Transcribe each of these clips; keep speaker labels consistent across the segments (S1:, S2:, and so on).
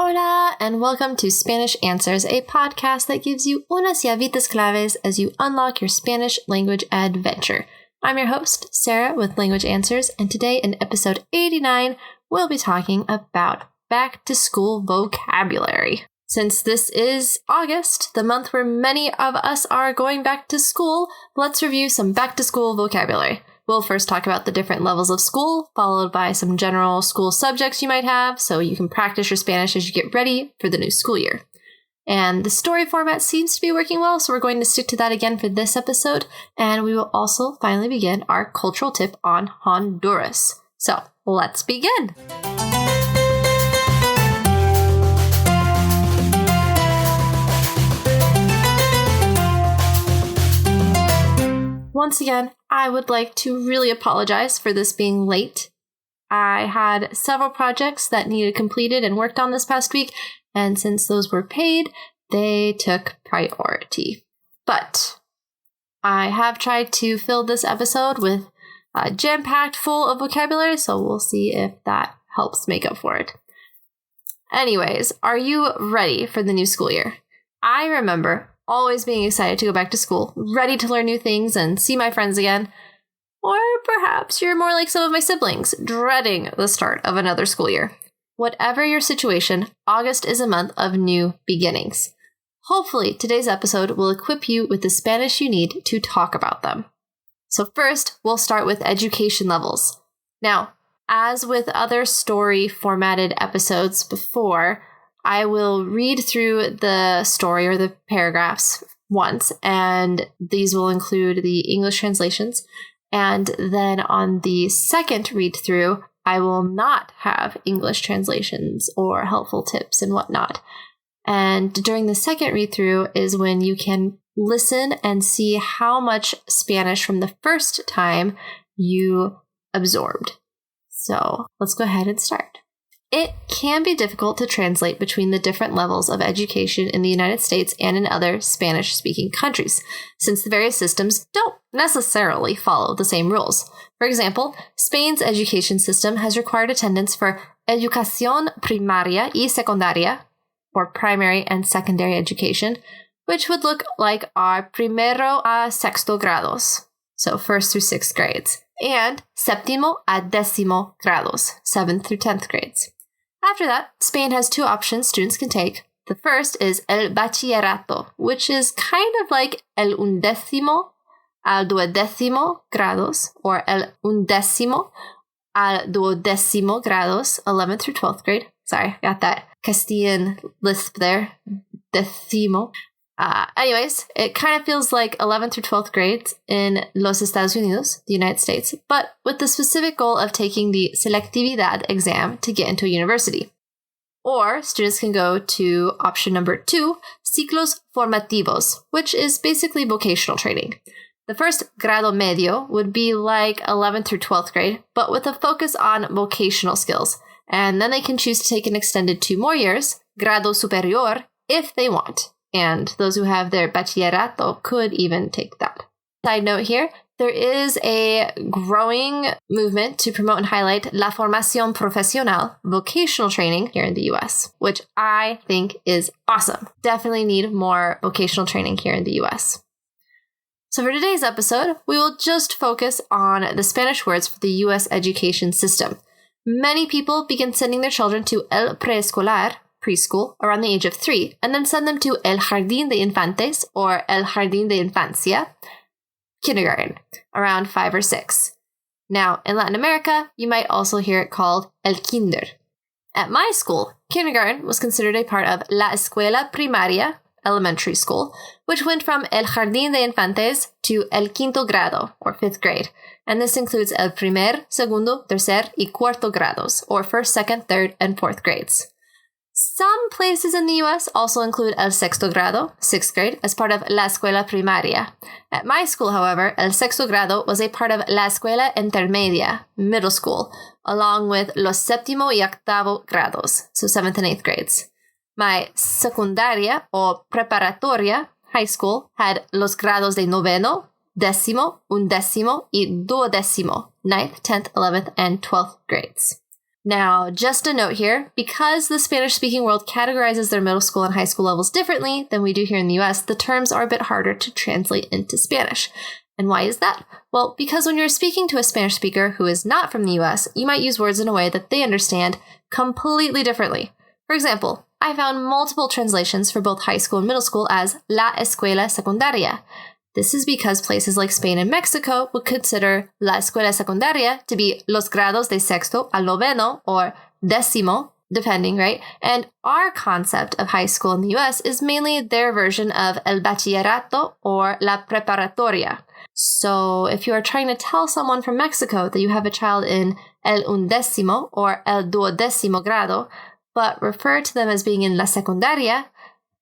S1: Hola, and welcome to Spanish Answers, a podcast that gives you unas llavitas claves as you unlock your Spanish language adventure. I'm your host, Sarah, with Language Answers, and today in episode 89, we'll be talking about back-to-school vocabulary. Since this is August, the month where many of us are going back to school, let's review some back-to-school vocabulary. We'll first talk about the different levels of school, followed by some general school subjects you might have, so you can practice your Spanish as you get ready for the new school year. And the story format seems to be working well, so we're going to stick to that again for this episode, and we will also finally begin our cultural tip on Honduras. So, let's begin! Once again, I would like to really apologize for this being late. I had several projects that needed completed and worked on this past week, and since those were paid, they took priority. But I have tried to fill this episode with jam-packed full of vocabulary, so we'll see if that helps make up for it. Anyways, are you ready for the new school year? I remember always being excited to go back to school, ready to learn new things and see my friends again. Or perhaps you're more like some of my siblings, dreading the start of another school year. Whatever your situation, August is a month of new beginnings. Hopefully, today's episode will equip you with the Spanish you need to talk about them. So first, we'll start with education levels. Now, as with other story-formatted episodes before, I will read through the story or the paragraphs once, and these will include the English translations. And then on the second read through, I will not have English translations or helpful tips and whatnot. And during the second read through is when you can listen and see how much Spanish from the first time you absorbed. So let's go ahead and start. It can be difficult to translate between the different levels of education in the United States and in other Spanish-speaking countries, since the various systems don't necessarily follow the same rules. For example, Spain's education system has required attendance for educación primaria y secundaria, or primary and secondary education, which would look like our primero a sexto grados, so first through sixth grades, and séptimo a décimo grados, 7th through 10th grades. After that, Spain has two options students can take. The first is el bachillerato, which is kind of like el undécimo al duodécimo grados, or el undécimo al duodécimo grados, 11th through 12th grade. Sorry, got that Castilian lisp there. Décimo. Anyways, it kind of feels like 11th through 12th grades in Los Estados Unidos, the United States, but with the specific goal of taking the selectividad exam to get into a university. Or students can go to option number 2, ciclos formativos, which is basically vocational training. The first grado medio would be like 11th through 12th grade, but with a focus on vocational skills. And then they can choose to take an extended 2 more years, grado superior, if they want. And those who have their bachillerato could even take that. Side note here, there is a growing movement to promote and highlight la formación profesional, vocational training here in the US, which I think is awesome. Definitely need more vocational training here in the US. So for today's episode, we will just focus on the Spanish words for the US education system. Many people begin sending their children to el preescolar, preschool, around the age of 3, and then send them to el jardín de infantes, or el jardín de infancia, kindergarten, around 5 or 6. Now, in Latin America, you might also hear it called el kinder. At my school, kindergarten was considered a part of la escuela primaria, elementary school, which went from el jardín de infantes to el quinto grado, or 5th grade. And this includes el primer, segundo, tercer, y cuarto grados, or 1st, 2nd, 3rd, and 4th grades. Some places in the U.S. also include el sexto grado, 6th grade, as part of la escuela primaria. At my school, however, el sexto grado was a part of la escuela intermedia, middle school, along with los séptimo y octavo grados, so 7th and 8th grades. My secundaria, or preparatoria, high school, had los grados de noveno, décimo, undécimo, y duodécimo, 9th, 10th, 11th, and 12th grades. Now, just a note here, because the Spanish-speaking world categorizes their middle school and high school levels differently than we do here in the US, the terms are a bit harder to translate into Spanish. And why is that? Well, because when you're speaking to a Spanish speaker who is not from the US, you might use words in a way that they understand completely differently. For example, I found multiple translations for both high school and middle school as la escuela secundaria. This is because places like Spain and Mexico would consider la escuela secundaria to be los grados de sexto al noveno or décimo, depending, right? And our concept of high school in the US is mainly their version of el bachillerato or la preparatoria. So if you are trying to tell someone from Mexico that you have a child in el undécimo or el duodécimo grado, but refer to them as being in la secundaria,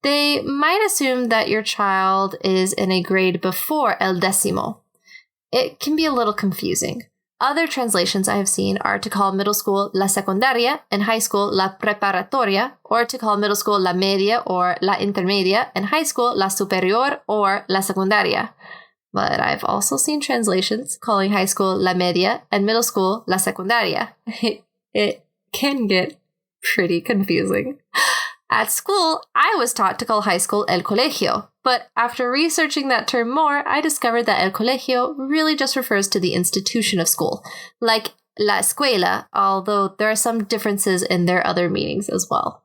S1: they might assume that your child is in a grade before el décimo. It can be a little confusing. Other translations I have seen are to call middle school la secundaria and high school la preparatoria, or to call middle school la media or la intermedia and high school la superior or la secundaria. But I've also seen translations calling high school la media and middle school la secundaria. It can get pretty confusing. At school, I was taught to call high school el colegio, but after researching that term more, I discovered that el colegio really just refers to the institution of school, like la escuela, although there are some differences in their other meanings as well.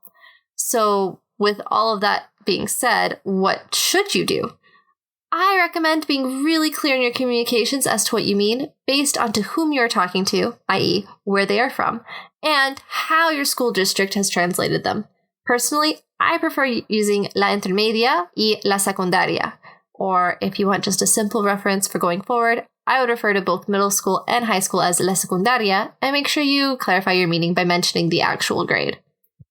S1: So with all of that being said, what should you do? I recommend being really clear in your communications as to what you mean based on to whom you're talking to, i.e. where they are from, and how your school district has translated them. Personally, I prefer using la intermedia y la secundaria, or if you want just a simple reference for going forward, I would refer to both middle school and high school as la secundaria, and make sure you clarify your meaning by mentioning the actual grade.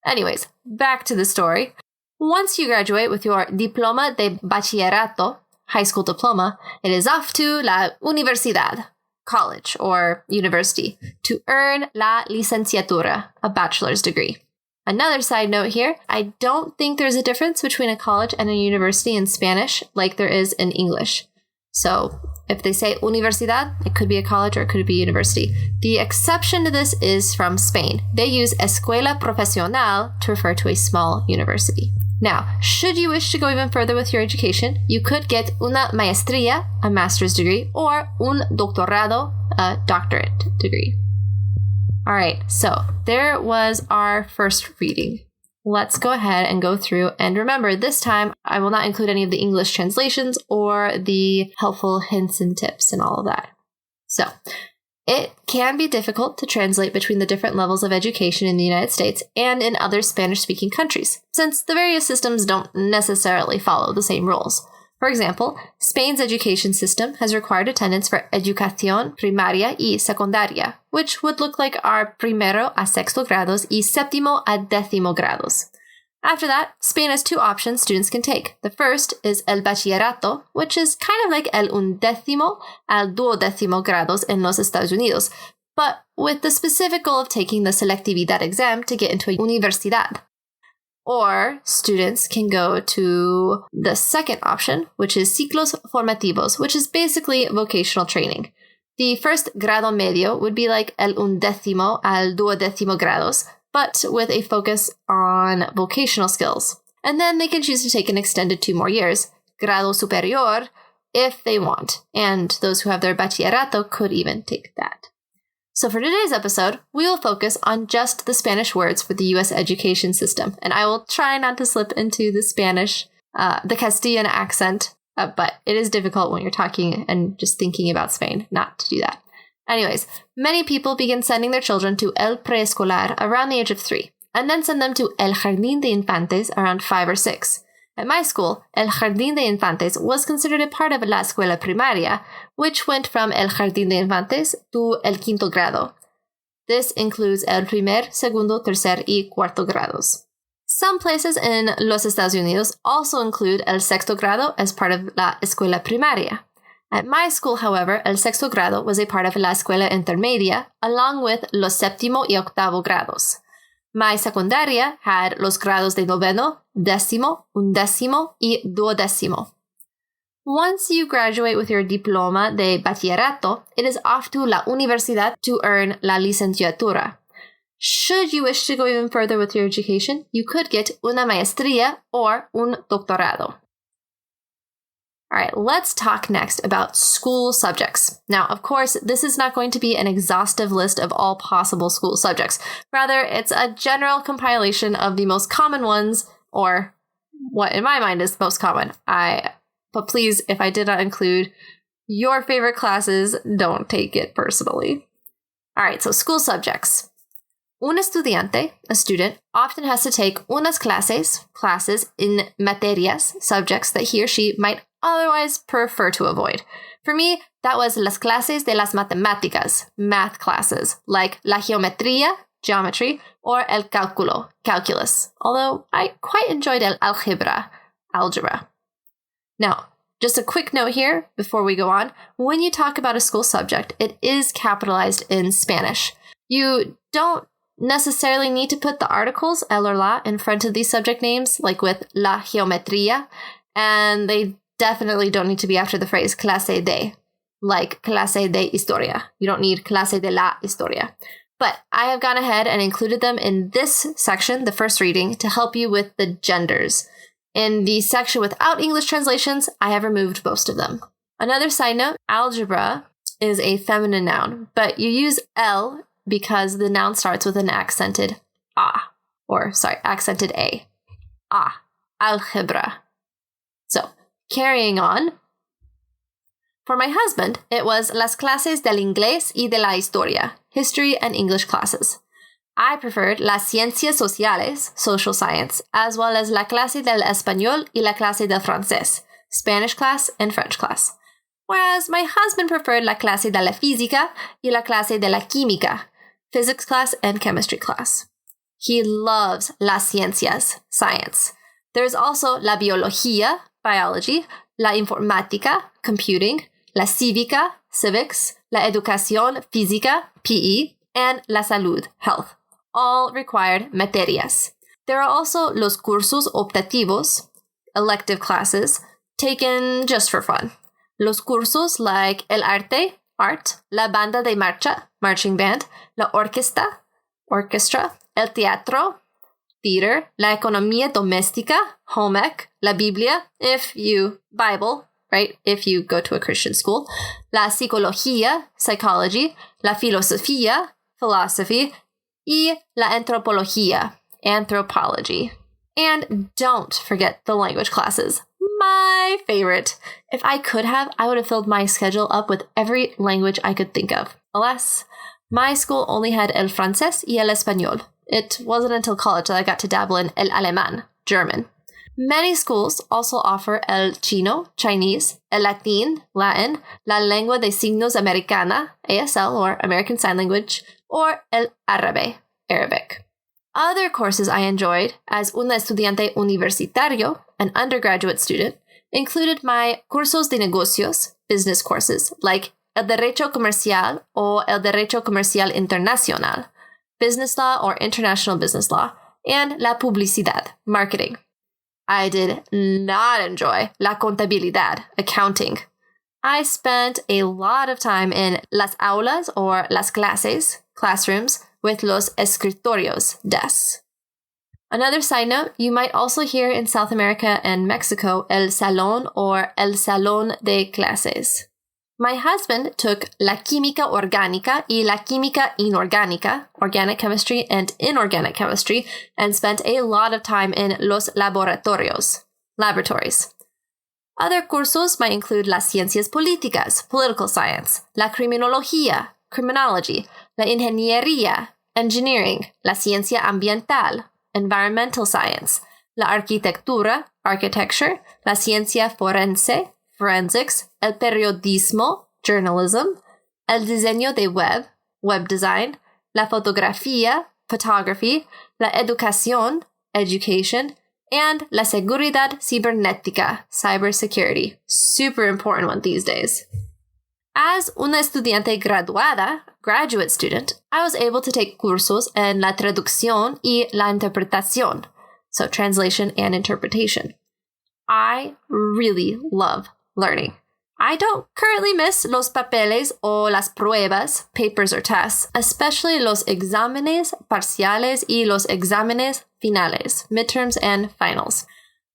S1: Anyways, back to the story. Once you graduate with your diploma de bachillerato, high school diploma, it is off to la universidad, college or university, to earn la licenciatura, a bachelor's degree. Another side note here, I don't think there's a difference between a college and a university in Spanish like there is in English. So if they say universidad, it could be a college or it could be a university. The exception to this is from Spain. They use escuela profesional to refer to a small university. Now, should you wish to go even further with your education, you could get una maestría, a master's degree, or un doctorado, a doctorate degree. All right, so there was our first reading. Let's go ahead and go through, and remember, this time I will not include any of the English translations or the helpful hints and tips and all of that. So, it can be difficult to translate between the different levels of education in the United States and in other Spanish-speaking countries, since the various systems don't necessarily follow the same rules. For example, Spain's education system has required attendance for educación primaria y secundaria, which would look like our primero a sexto grados y séptimo a décimo grados. After that, Spain has two options students can take. The first is el bachillerato, which is kind of like el undécimo al duodécimo grados in los Estados Unidos, but with the specific goal of taking the selectividad exam to get into a universidad. Or students can go to the second option, which is ciclos formativos, which is basically vocational training. The first grado medio would be like el undécimo al duodécimo grados, but with a focus on vocational skills. And then they can choose to take an extended 2 more years, grado superior, if they want. And those who have their bachillerato could even take that. So for today's episode, we will focus on just the Spanish words for the U.S. education system. And I will try not to slip into the Spanish, the Castilian accent, but it is difficult when you're talking and just thinking about Spain not to do that. Anyways, many people begin sending their children to el preescolar around the age of 3, and then send them to el jardín de infantes around 5 or 6. At my school, el jardín de infantes was considered a part of la escuela primaria, which went from el jardín de infantes to el quinto grado. This includes el primer, segundo, tercer, y cuarto grados. Some places in los Estados Unidos also include el sexto grado as part of la escuela primaria. At my school, however, el sexto grado was a part of la escuela intermedia, along with los séptimo y octavo grados. My secundaria had los grados de noveno, décimo, undécimo, y duodécimo. Once you graduate with your diploma de bachillerato, it is off to la universidad to earn la licenciatura. Should you wish to go even further with your education, you could get una maestría or un doctorado. All right, let's talk next about school subjects. Now, of course, this is not going to be an exhaustive list of all possible school subjects. Rather, it's a general compilation of the most common ones, or what in my mind is most common. But please, if I did not include your favorite classes, don't take it personally. All right, so school subjects. Un estudiante, a student, often has to take unas classes in materias, subjects that he or she might otherwise prefer to avoid. For me, that was las clases de las matemáticas, math classes, like la geometría, geometry, or el cálculo, calculus, although I quite enjoyed el algebra. Now, just a quick note here before we go on. When you talk about a school subject, it is capitalized in Spanish. You don't necessarily need to put the articles el or la in front of these subject names, like with la geometría, and they definitely don't need to be after the phrase clase de, like clase de historia. You don't need clase de la historia. But I have gone ahead and included them in this section, the first reading, to help you with the genders. In the section without English translations, I have removed most of them. Another side note, algebra is a feminine noun, but you use el because the noun starts with an accented accented a. Algebra. So, carrying on. For my husband, it was las clases del inglés y de la historia, history and English classes. I preferred las ciencias sociales, social science, as well as la clase del español y la clase del francés, Spanish class and French class. Whereas my husband preferred la clase de la física y la clase de la química, physics class and chemistry class. He loves las ciencias, science. There's also la biología, biology, la informática, computing, la cívica, civics, la educación física, PE, and la salud, health, all required materias. There are also los cursos optativos, elective classes, taken just for fun. Los cursos like el arte, art, la banda de marcha, marching band, la orquesta, orchestra, el teatro, theater, la economía doméstica, home ec, la Biblia, Bible, right, if you go to a Christian school, la psicología, psychology, la filosofía, philosophy, y la antropología, anthropology. And don't forget the language classes. My favorite. If I could have, I would have filled my schedule up with every language I could think of. Alas, my school only had el francés y el español. It wasn't until college that I got to dabble in el alemán, German. Many schools also offer el chino, Chinese, el latín, Latin, la lengua de signos americana, ASL, or American Sign Language, or el árabe, Arabic. Other courses I enjoyed as un estudiante universitario, an undergraduate student, included my cursos de negocios, business courses, like el derecho comercial or el derecho comercial internacional, business law or international business law, and la publicidad, marketing. I did not enjoy la contabilidad, accounting. I spent a lot of time in las aulas or las clases, classrooms, with los escritorios, desks. Another side note, you might also hear in South America and Mexico el salón or el salón de clases. My husband took la química orgánica y la química inorgánica, organic chemistry and inorganic chemistry, and spent a lot of time in los laboratorios, laboratories. Other cursos might include las ciencias políticas, political science, la criminología, criminology, la ingeniería, engineering, la ciencia ambiental, environmental science, la arquitectura, architecture, la ciencia forense, forensics, el periodismo, journalism, el diseño de web, web design, la fotografía, photography, la educación, education, and la seguridad cibernética, cybersecurity. Super important one these days. As una estudiante graduada, graduate student, I was able to take cursos en la traducción y la interpretación, so translation and interpretation. I really love learning. I don't currently miss los papeles o las pruebas, papers or tests, especially los exámenes parciales y los exámenes finales, midterms and finals.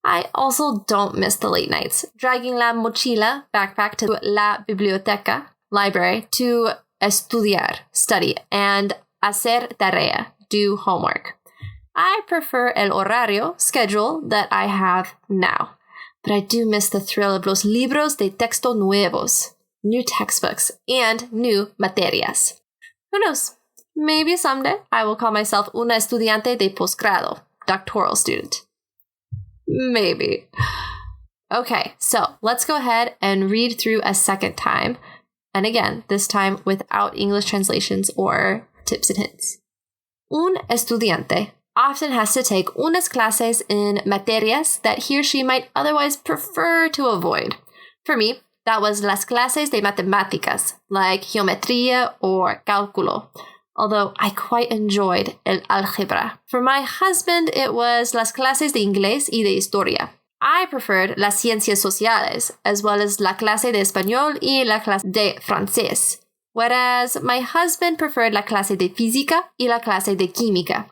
S1: I also don't miss the late nights, dragging la mochila, backpack, to la biblioteca, library, to estudiar, study, and hacer tarea, do homework. I prefer el horario, schedule, that I have now. But I do miss the thrill of los libros de texto nuevos, new textbooks, and new materias. Who knows? Maybe someday I will call myself una estudiante de posgrado, doctoral student. Maybe. Okay, so let's go ahead and read through a second time. And again, this time without English translations or tips and hints. Un estudiante often has to take unas clases in materias that he or she might otherwise prefer to avoid. For me, that was las clases de matemáticas, like geometría or cálculo, although I quite enjoyed el álgebra. For my husband, it was las clases de inglés y de historia. I preferred las ciencias sociales, as well as la clase de español y la clase de francés, whereas my husband preferred la clase de física y la clase de química.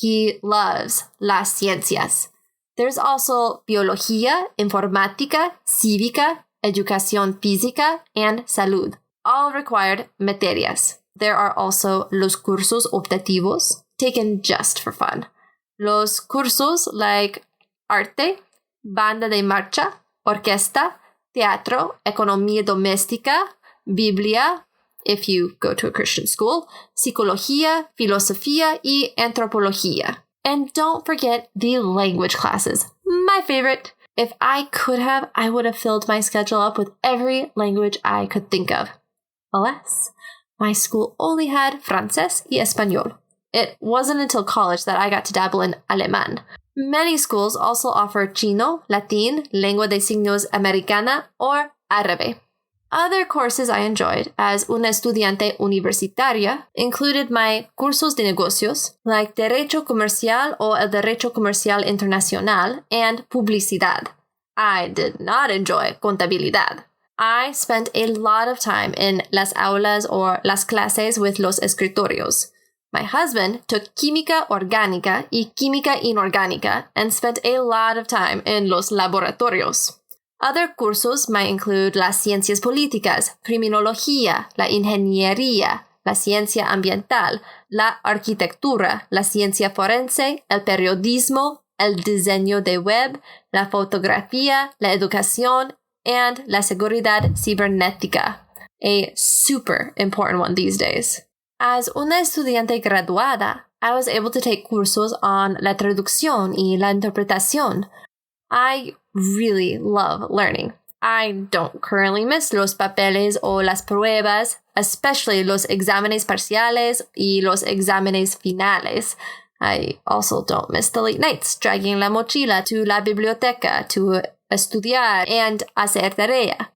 S1: He loves las ciencias. There's also biología, informática, cívica, educación física, and salud, all required materias. There are also los cursos optativos, taken just for fun. Los cursos like arte, banda de marcha, orquesta, teatro, economía doméstica, Biblia, if you go to a Christian school, psicología, filosofía, y antropología. And don't forget the language classes. My favorite. If I could have, I would have filled my schedule up with every language I could think of. Alas, my school only had francés y español. It wasn't until college that I got to dabble in alemán. Many schools also offer chino, latín, lengua de signos americana, or árabe. Other courses I enjoyed as una estudiante universitaria included my cursos de negocios, like Derecho Comercial o el Derecho Comercial Internacional, and Publicidad. I did not enjoy contabilidad. I spent a lot of time in las aulas or las clases with los escritorios. My husband took Química Orgánica y Química Inorgánica and spent a lot of time in los laboratorios. Other cursos might include las ciencias políticas, criminología, la ingeniería, la ciencia ambiental, la arquitectura, la ciencia forense, el periodismo, el diseño de web, la fotografía, la educación, and la seguridad cibernética, a super important one these days. As una estudiante graduada, I was able to take cursos on la traducción y la interpretación. I really love learning. I don't currently miss los papeles o las pruebas, especially los exámenes parciales y los exámenes finales. I also don't miss the late nights, dragging la mochila to la biblioteca to estudiar and hacer tarea.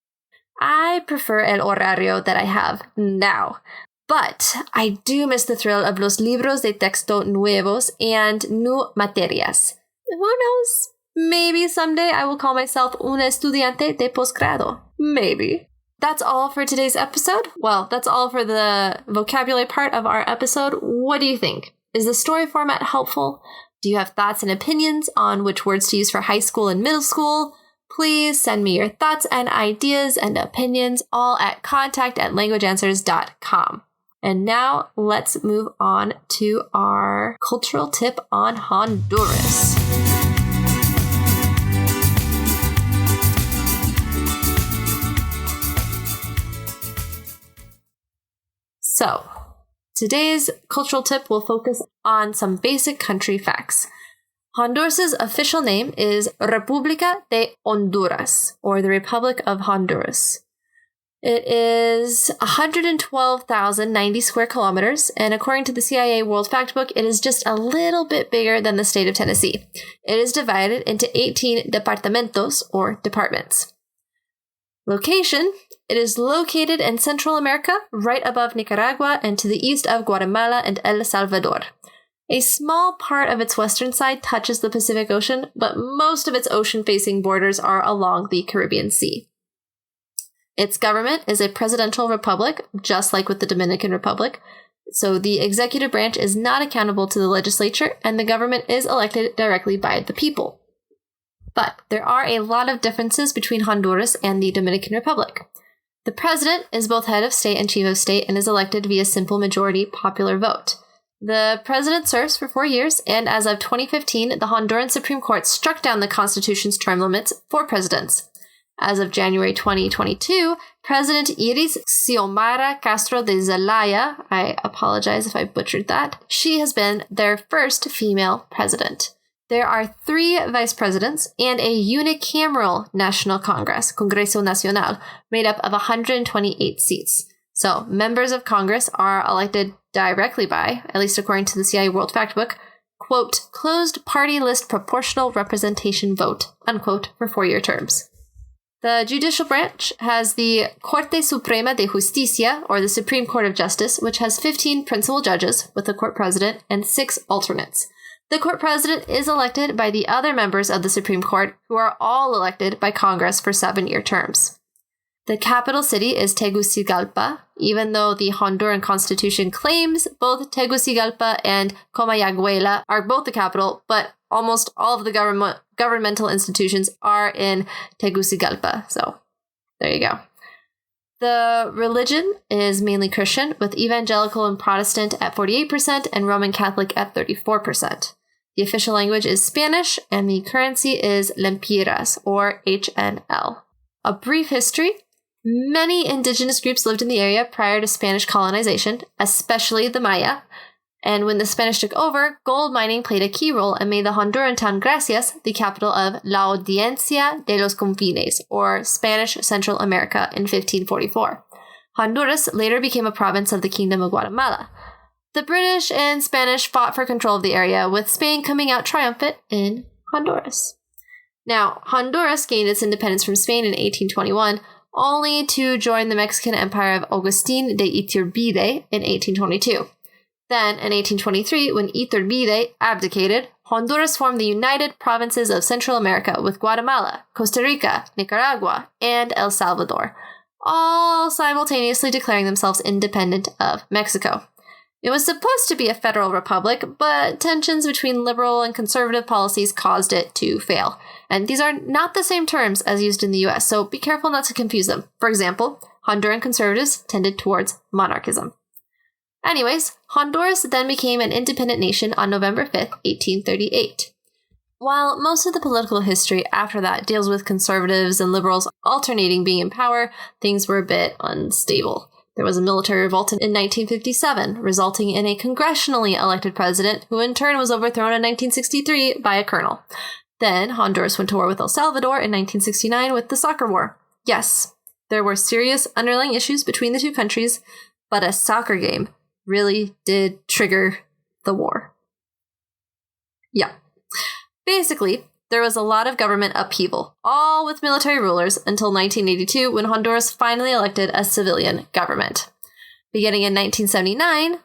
S1: I prefer el horario that I have now. But I do miss the thrill of los libros de texto nuevos and new materias. Who knows? Maybe someday I will call myself una estudiante de posgrado. Maybe. That's all for today's episode. Well, that's all for the vocabulary part of our episode. What do you think? Is the story format helpful? Do you have thoughts and opinions on which words to use for high school and middle school? Please send me your thoughts and ideas and opinions all at contact@languageanswers.com. And now let's move on to our cultural tip on Honduras. So, today's cultural tip will focus on some basic country facts. Honduras' official name is República de Honduras, or the Republic of Honduras. It is 112,090 square kilometers, and according to the CIA World Factbook, it is just a little bit bigger than the state of Tennessee. It is divided into 18 departamentos, or departments. Location: it is located in Central America, right above Nicaragua and to the east of Guatemala and El Salvador. A small part of its western side touches the Pacific Ocean, but most of its ocean-facing borders are along the Caribbean Sea. Its government is a presidential republic, just like with the Dominican Republic. So the executive branch is not accountable to the legislature, and the government is elected directly by the people. But there are a lot of differences between Honduras and the Dominican Republic. The president is both head of state and chief of state and is elected via simple majority popular vote. The president serves for 4 years, and as of 2015, the Honduran Supreme Court struck down the Constitution's term limits for presidents. As of January 2022, President Iris Xiomara Castro de Zelaya, I apologize if I butchered that, she has been their first female president. There are 3 vice presidents and a unicameral National Congress, Congreso Nacional, made up of 128 seats. So members of Congress are elected directly by, at least according to the CIA World Factbook, quote, closed party list proportional representation vote, unquote, for 4-year terms. The judicial branch has the Corte Suprema de Justicia, or the Supreme Court of Justice, which has 15 principal judges with a court president and 6 alternates. The court president is elected by the other members of the Supreme Court, who are all elected by Congress for 7-year terms. The capital city is Tegucigalpa, even though the Honduran Constitution claims both Tegucigalpa and Comayagüela are both the capital, but almost all of the governmental institutions are in Tegucigalpa. So there you go. The religion is mainly Christian, with evangelical and Protestant at 48% and Roman Catholic at 34%. The official language is Spanish, and the currency is lempiras, or HNL. A brief history. Many indigenous groups lived in the area prior to Spanish colonization, especially the Maya. And when the Spanish took over, gold mining played a key role and made the Honduran town Gracias the capital of La Audiencia de los Confines, or Spanish Central America, in 1544. Honduras later became a province of the Kingdom of Guatemala. The British and Spanish fought for control of the area, with Spain coming out triumphant in Honduras. Now, Honduras gained its independence from Spain in 1821, only to join the Mexican Empire of Agustín de Iturbide in 1822. Then, in 1823, when Iturbide abdicated, Honduras formed the United Provinces of Central America with Guatemala, Costa Rica, Nicaragua, and El Salvador, all simultaneously declaring themselves independent of Mexico. It was supposed to be a federal republic, but tensions between liberal and conservative policies caused it to fail. And these are not the same terms as used in the US, so be careful not to confuse them. For example, Honduran conservatives tended towards monarchism. Anyways, Honduras then became an independent nation on November 5th, 1838. While most of the political history after that deals with conservatives and liberals alternating being in power, things were a bit unstable. There was a military revolt in 1957, resulting in a congressionally elected president, who in turn was overthrown in 1963 by a colonel. Then Honduras went to war with El Salvador in 1969 with the Soccer War. Yes, there were serious underlying issues between the two countries, but a soccer game really did trigger the war. Yeah. Basically, there was a lot of government upheaval, all with military rulers, until 1982, when Honduras finally elected a civilian government. Beginning in 1979,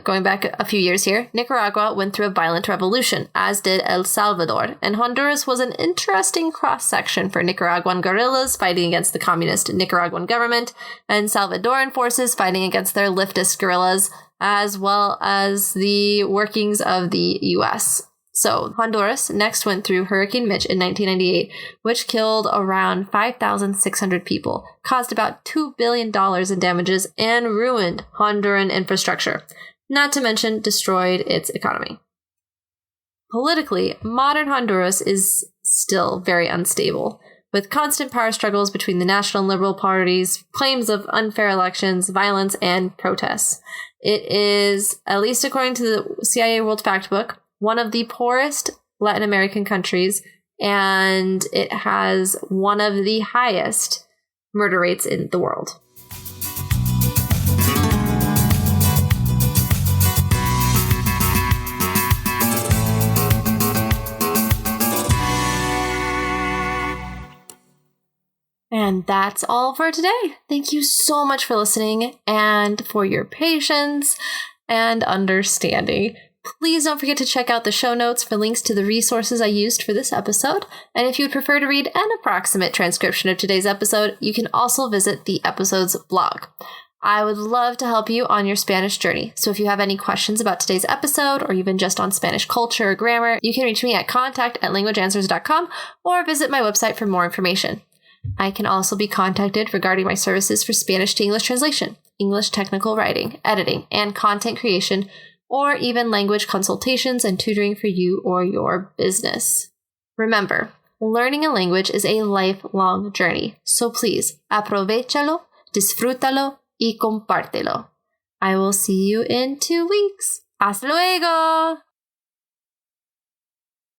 S1: going back a few years here, Nicaragua went through a violent revolution, as did El Salvador, and Honduras was an interesting cross-section for Nicaraguan guerrillas fighting against the communist Nicaraguan government, and Salvadoran forces fighting against their leftist guerrillas, as well as the workings of the U.S. So Honduras next went through Hurricane Mitch in 1998, which killed around 5,600 people, caused about $2 billion in damages, and ruined Honduran infrastructure, not to mention destroyed its economy. Politically, modern Honduras is still very unstable, with constant power struggles between the national and liberal parties, claims of unfair elections, violence, and protests. It is, at least according to the CIA World Factbook, one of the poorest Latin American countries, and it has one of the highest murder rates in the world. And that's all for today. Thank you so much for listening and for your patience and understanding. Please don't forget to check out the show notes for links to the resources I used for this episode. And if you would prefer to read an approximate transcription of today's episode, you can also visit the episode's blog. I would love to help you on your Spanish journey. So if you have any questions about today's episode, or even just on Spanish culture or grammar, you can reach me at contact@languageanswers.com or visit my website for more information. I can also be contacted regarding my services for Spanish to English translation, English technical writing, editing, and content creation, or even language consultations and tutoring for you or your business. Remember, learning a language is a lifelong journey. So please, aprovéchalo, disfrútalo, y compártelo. I will see you in 2 weeks. ¡Hasta luego!